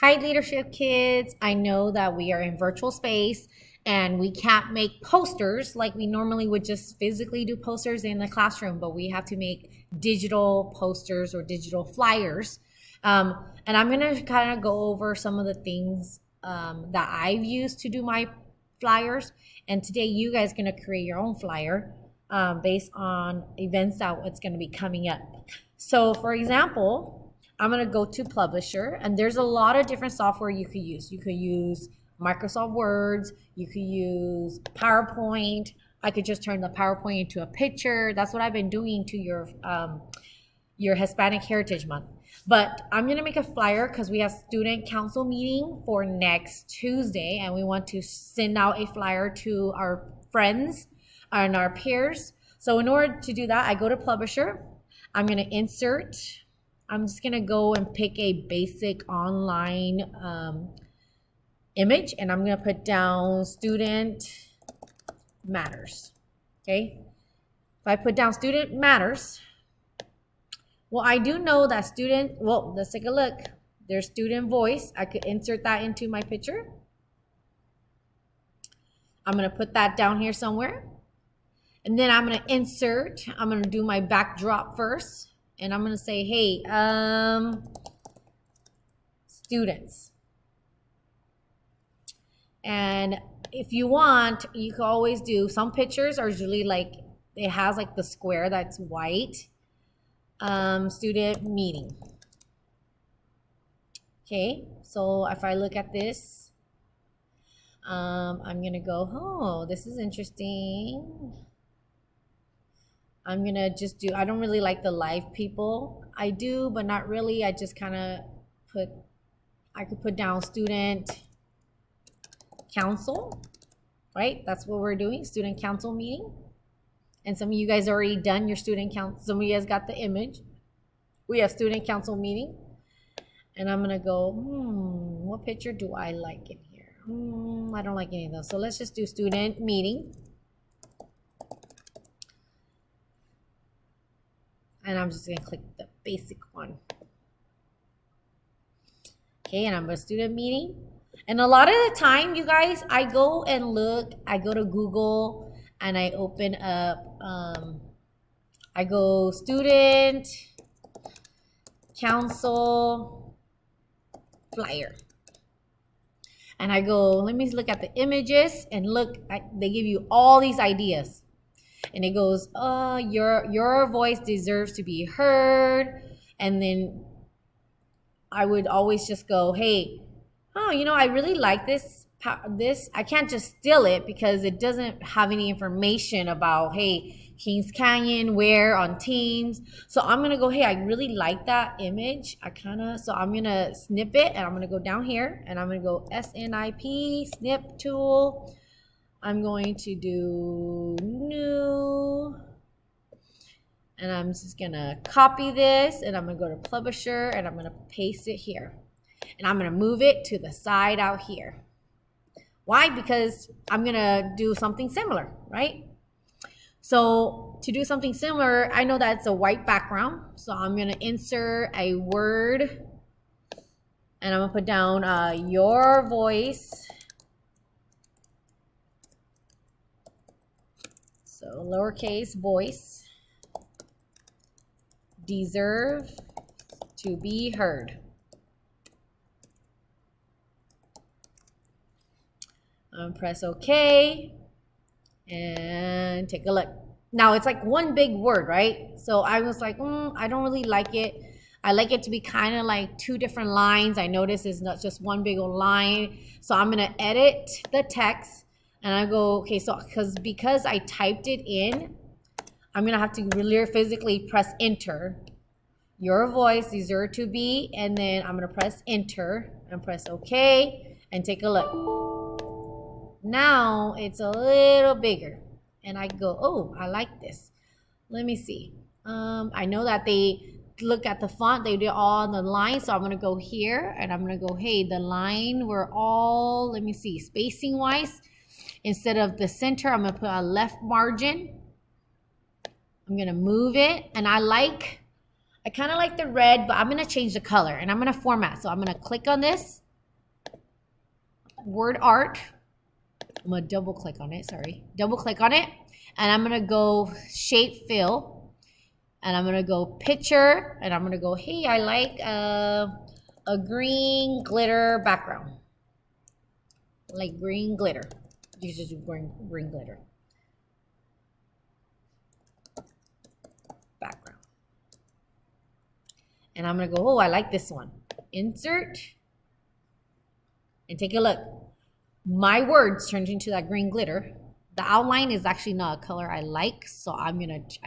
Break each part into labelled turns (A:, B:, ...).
A: Hi, Leadership Kids. I know that we are in virtual space and we can't make posters like we normally would just physically do posters in the classroom, but we have to make digital posters or digital flyers. And I'm going to kind of go over some of the things that I've used to do my flyers. And today, you guys are going to create your own flyer based on events that it's going to be coming up. So, for example, I'm going to go to Publisher, and there's a lot of different software you could use. You could use Microsoft Words, you could use PowerPoint. I could just turn the PowerPoint into a picture. That's what I've been doing to your Hispanic Heritage Month. But I'm going to make a flyer because we have student council meeting for next Tuesday, and we want to send out a flyer to our friends and our peers. So in order to do that, I go to Publisher. I'm going to insert. I'm just going to go and pick a basic online image, and I'm going to put down student matters. Okay. If I put down student matters, well, I do know that let's take a look. There's student voice. I could insert that into my picture. I'm going to put that down here somewhere. And then I'm going to insert. I'm going to do my backdrop first. And I'm going to say, hey, students. And if you want, you can always do, some pictures are usually like, it has like the square that's white. Student meeting. Okay, so if I look at this, I'm gonna go, oh, this is interesting. I'm gonna just do, I don't really like the live people. I do, but not really. I just kind of I could put down student council, right? That's what we're doing, student council meeting. And some of you guys already done your student council. Some of you guys got the image. We have student council meeting. And I'm going to go, what picture do I like in here? I don't like any of those. So let's just do student meeting. And I'm just going to click the basic one. Okay, and I'm going to student meeting. And a lot of the time, you guys, I go and look. I go to Google and I open up, I go student council flyer. And I go, let me look at the images and look, they give you all these ideas. And it goes, your voice deserves to be heard. And then I would always just go, hey, I really like this. I can't just steal it because it doesn't have any information about, hey, Kings Canyon, where on Teams. So I'm going to go, hey, I really like that image. So I'm going to snip it, and I'm going to go down here, and I'm going to go SNIP, snip tool. I'm going to do new, and I'm just going to copy this, and I'm going to go to Publisher, and I'm going to paste it here. And I'm going to move it to the side out here. Why? Because I'm going to do something similar, right? So to do something similar, I know that it's a white background. So I'm going to insert a word. And I'm going to put down your voice. So lowercase voice. Deserve to be heard. Press OK and take a look. Now it's like one big word, right? So I was like, I don't really like it. I like it to be kind of like two different lines. I notice it's not just one big old line. So I'm going to edit the text and I go, okay, so because I typed it in, I'm going to have to really physically press enter. Your voice deserves to be, and then I'm going to press enter and press OK and take a look. Now it's a little bigger and I go, oh, I like this. Let me see. I know that they look at the font, they did all on the line. So I'm going to go here and I'm going to go, hey, the line, we're all, let me see, spacing wise, instead of the center, I'm going to put a left margin. I'm going to move it. And I kind of like the red, but I'm going to change the color and I'm going to format. So I'm going to click on this. word art. I'm gonna double click on it, sorry. Double click on it, and I'm gonna go shape fill, and I'm gonna go picture, and I'm gonna go, hey, I like a green glitter background. Like green glitter. You just do green glitter. Background. And I'm gonna go, oh, I like this one. Insert. And take a look. My words turned into that green glitter. The outline is actually not a color I like, so I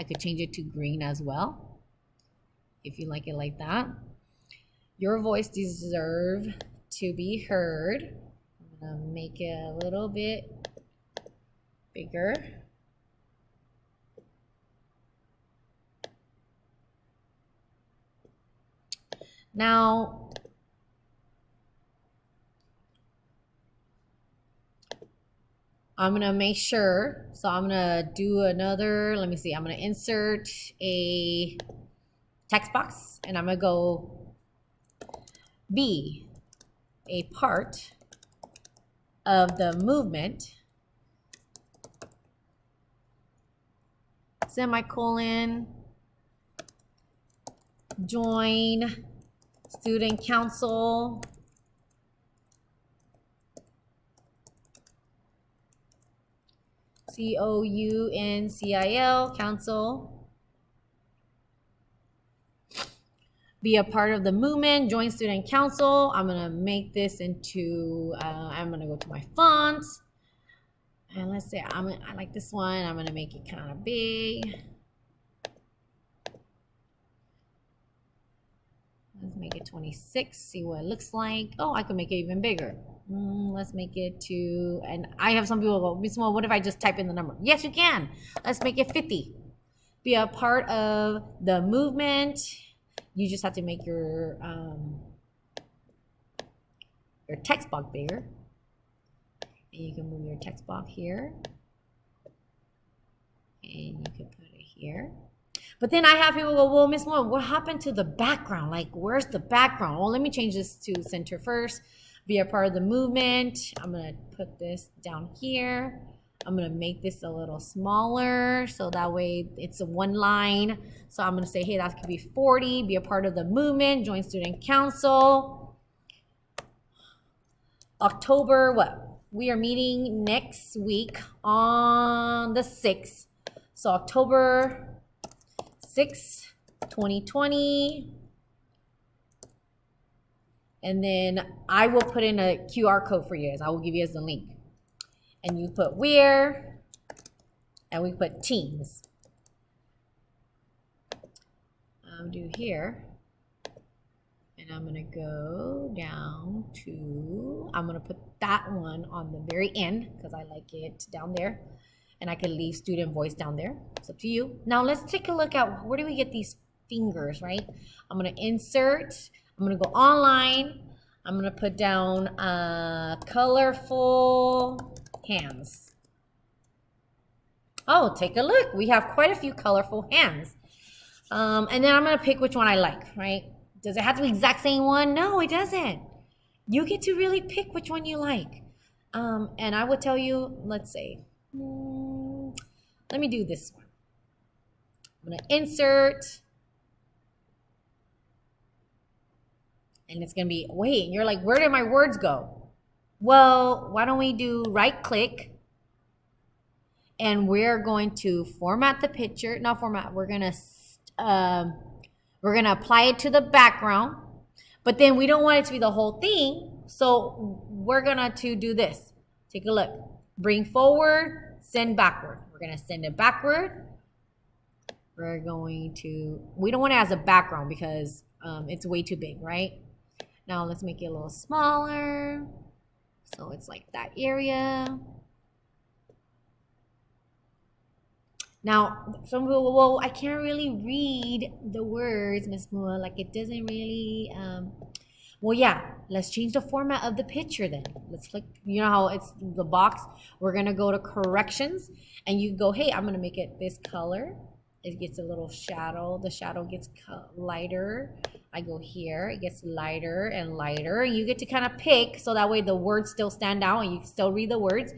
A: could change it to green as well. If you like it like that. Your voice deserves to be heard. I'm gonna make it a little bit bigger. Now, I'm gonna make sure, so I'm gonna do another, let me see, I'm gonna insert a text box, and I'm gonna go be a part of the movement, semicolon, join student council, COUNCIL, council, be a part of the movement, join student council. I'm gonna make this into, I'm gonna go to my fonts, and let's say I like this one. I'm gonna make it kind of big. Let's make it 26, see what it looks like. Oh, I could make it even bigger. Let's make it to, and I have some people go, Miss Mo, what if I just type in the number? Yes, you can. Let's make it 50. Be a part of the movement. You just have to make your text box bigger. And you can move your text box here. And you can put it here. But then I have people go, well, Miss Mo, what happened to the background? Like, where's the background? Well, let me change this to center first. Be a part of the movement. I'm going to put this down here. I'm going to make this a little smaller so that way it's a one line. So I'm going to say, hey, that could be 40. Be a part of the movement. Join student council. October, what? We are meeting next week on the 6th. So October 6, 2020. And then I will put in a QR code for you guys. I will give you guys the link. And you put where, and we put teams. Do here. And I'm gonna go down to, I'm gonna put that one on the very end because I like it down there. And I can leave student voice down there. It's up to you. Now let's take a look at where do we get these fingers, right? I'm gonna insert, I'm gonna go online. I'm gonna put down colorful hands. Oh, take a look. We have quite a few colorful hands. And then I'm gonna pick which one I like, right? Does it have to be the exact same one? No, it doesn't. You get to really pick which one you like. And I would tell you, let's say, let me do this one. I'm gonna insert. And it's gonna be, wait, you're like, where did my words go? Well, why don't we do right click, and we're going to format the picture, not format, we're gonna apply it to the background, but then we don't want it to be the whole thing, so we're gonna do this. Take a look, bring forward, send backward. We're gonna send it backward. We're going to, we don't want it as a background because it's way too big, right? Now let's make it a little smaller. So it's like that area. Now, some people go, well, I can't really read the words, Miss Mua. Like it doesn't really, well, yeah, let's change the format of the picture then. Let's click, you know how it's the box? We're gonna go to corrections and you go, hey, I'm gonna make it this color. it gets a little shadow. The shadow gets lighter. I go here, it gets lighter and lighter. You get to kind of pick so that way the words still stand out and you can still read the words.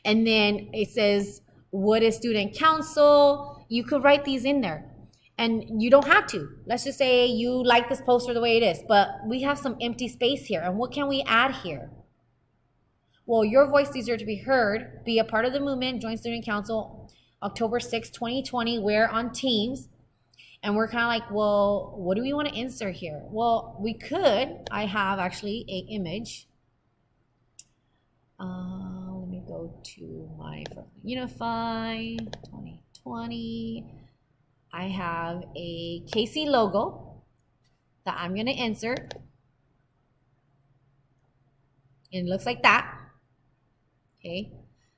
A: And then it says, what is student council? You could write these in there. And you don't have to. Let's just say you like this poster the way it is, but we have some empty space here. And what can we add here? Well, your voice deserves to be heard. Be a part of the movement. Join student council October 6, 2020. We're on Teams. And we're kind of like, well, what do we want to insert here? Well, we could. I have actually an image. Let me go to my Unify 2020. I have a KC logo that I'm going to insert. And it looks like that. Okay.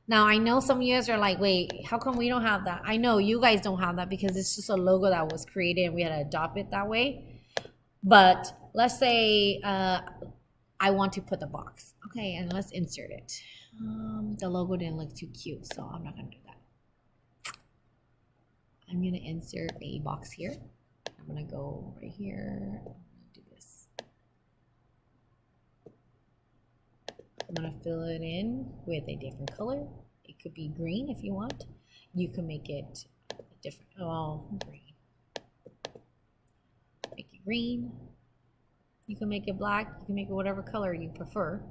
A: Now, I know some of you guys are like, wait, how come we don't have that? I know you guys don't have that because it's just a logo that was created and we had to adopt it that way. But let's say I want to put the box. Okay, and let's insert it. The logo didn't look too cute, so I'm not going to do that. I'm going to insert a box here. I'm going to go right here. Do this. I'm going to fill it in with a different color. It could be green if you want. You can make it different. Oh, green. Make it green. You can make it black. You can make it whatever color you prefer.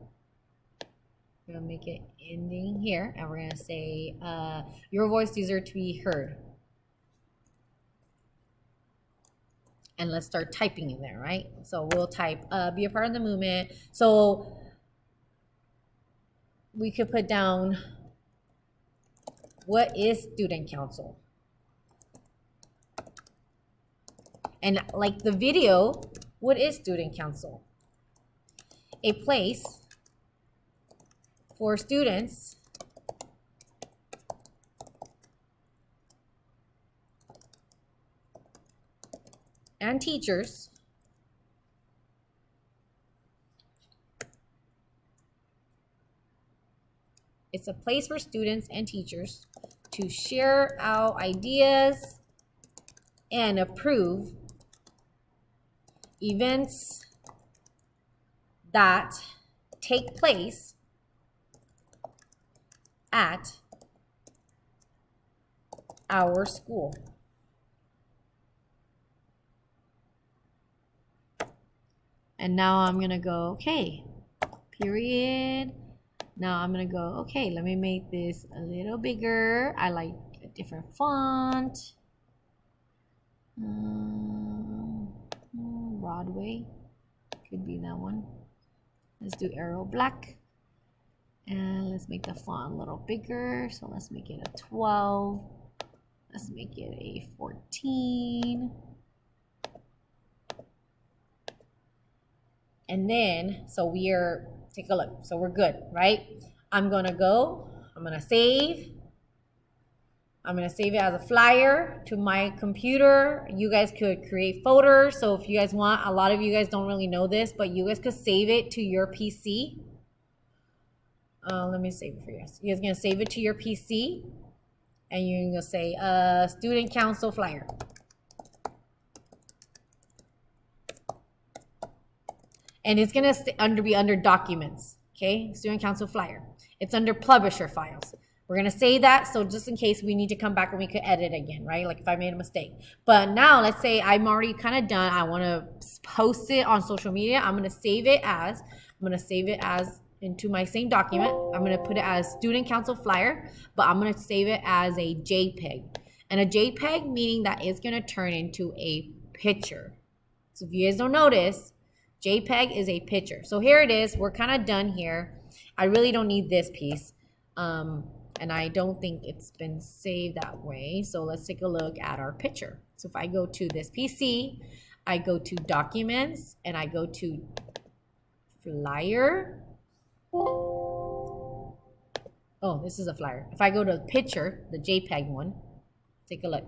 A: We're going to make it ending here. And we're going to say, your voice deserves to be heard. And let's start typing in there, right? So we'll type, be a part of the movement. So we could put down, what is student council? And like the video, what is student council? A place for students and teachers It's a place for students and teachers to share our ideas and approve events that take place at our school. And now I'm gonna go, okay, period. Now I'm gonna go, okay, let me make this a little bigger. I like a different font. Broadway, could be that one. Let's do Arrow Black. And let's make the font a little bigger. So let's make it a 12. Let's make it a 14. And then, so we are, take a look. So we're good, right? I'm gonna go, I'm gonna save. I'm gonna save it as a flyer to my computer. You guys could create folders. So if you guys want, a lot of you guys don't really know this, but you guys could save it to your PC. Let me save it for you guys. You guys gonna save it to your PC and you're gonna say student council flyer. And it's gonna be under documents, okay? Student council flyer. It's under publisher files. We're gonna say that so just in case we need to come back and we could edit again, right? Like if I made a mistake. But now let's say I'm already kind of done. I wanna post it on social media. I'm gonna save it as into my same document. I'm gonna put it as student council flyer, but I'm gonna save it as a JPEG. And a JPEG meaning that it's gonna turn into a picture. So if you guys don't notice, JPEG is a picture. So here it is. We're kind of done here. I really don't need this piece. And I don't think it's been saved that way. So let's take a look at our picture. So if I go to this PC, I go to documents and I go to flyer. Oh, this is a flyer. If I go to picture, the JPEG one, take a look.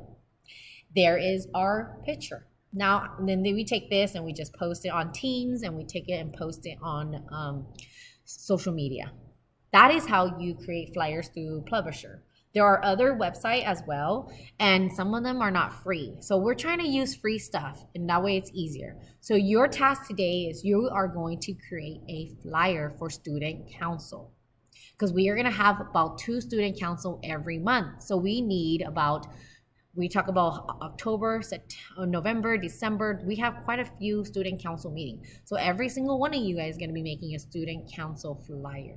A: There is our picture. Now, then we take this and we just post it on Teams and we take it and post it on social media. That is how you create flyers through Publisher. There are other websites as well, and some of them are not free. So we're trying to use free stuff, and that way it's easier. So your task today is you are going to create a flyer for student council, because we are going to have about 2 student council every month. So we need about, we talk about October, September, November, December. We have quite a few student council meetings. So every single one of you guys is going to be making a student council flyer.